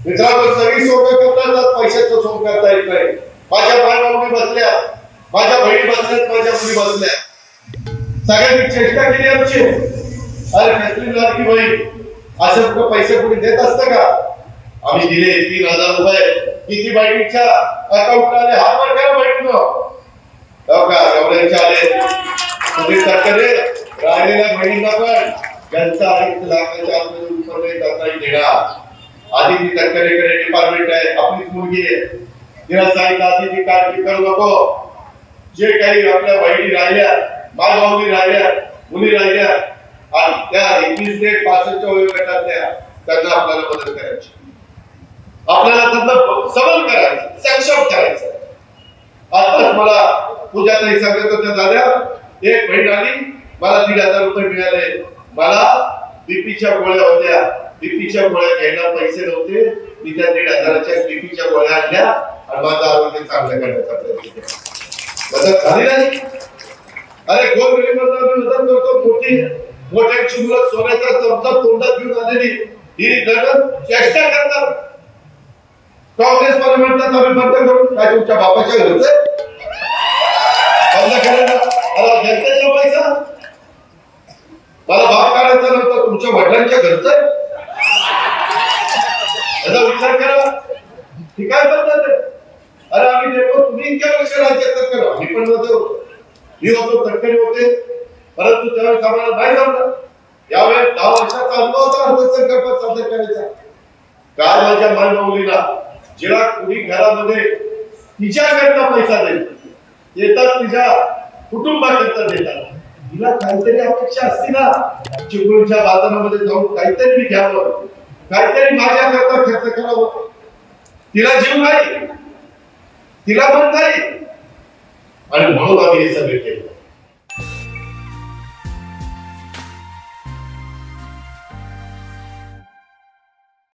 मित्रांनो, सगळी सोंग करतात, पैशाचं सोंग करता येत नाही. माझ्या मायबाबी बसल्या, माझ्या बहिणी बसल्यात, माझ्या मुली बसल्या, सगळ्यांनी चेष्टा केली आमची. अरे कसली लाडकी बहीण, असं कुठं पैसे कुठे देत असतं का? आम्ही दिले 3000 रुपये. किती बहिणीच्या अकाउंटला आले? हात वर करा बहिणीनो. गवड्यांच्या आले. तुम्ही तक्करे राहिलेल्या बहिणींना पण त्यांचा 2.5 लाखाच्या आतमध्ये उत्पन्न त्यांनाही देणार. आधी ती तक्करेकडे डिपार्टमेंट आहे, आपलीच मुलगी आहे. तिला सांगितलं आधी ती काळजी करू नको. जे काही आपल्या बहिणी राहिल्या, मायबाबी राहिल्या, मुली राहिल्या, आणि त्या 21 ते 65 वयोगटातल्या त्यांना आपल्याला मदत करायची, आपल्याला त्यांना सबल करायचं, सक्षम करायचं. आताच मला पूजाताई सांगत होत्या, दादा एक बहीण आली, मला 1500 रुपये मिळाले. मला बीपीच्या गोळ्या होत्या, बीपीच्या गोळ्या घ्यायला पैसे नव्हते. मी त्या 1500च्या बीपीच्या गोळ्या आणल्या आणि माझं आरोग्य चांगलं करण्याचा प्रयत्न केला. मदत झाली नाही. अरे गोरगरिबांना मदत करतो. मोठ्यांची मुलं सोन्याचा चमचा तोंडात घेऊन आलेली ही लढत चेष्टा करतात. काँग्रेस मला म्हणतात आम्ही बंद करू. काय तुमच्या बापाच्या घरचं बंद करायला? अरे जनतेचा पैसा मला भाग काढायचा नव्हता, तुमच्या वडिलांच्या घरचं आहे. याचा विचार करा. ही काय पद्धत आहे? अरे आम्ही देतो, तुम्ही इतक्या वर्ष राज्यात करा. मी पण होतो, मी होतो, तटकरी होते, परंतु त्यावेळेस आम्हाला नाही जमलं. यावेळेस 10 वर्षाचा अनुभव होता अर्थसंकल्पात सादर करायचा. काय माझ्या मायबाबलीला जिला कुणी घरामध्ये तिच्याकडनं पैसा देतात, तिच्या कुटुंबाकरता देतात, तिला काहीतरी अपेक्षा असते ना. चिपळूणच्या बाजारामध्ये जाऊन काहीतरी मी घ्यावं, काहीतरी माझ्याकरता खर्च करावं. तिला जीव नाही, तिला मन नाही, आणि म्हणून आम्ही हे सगळे केलं.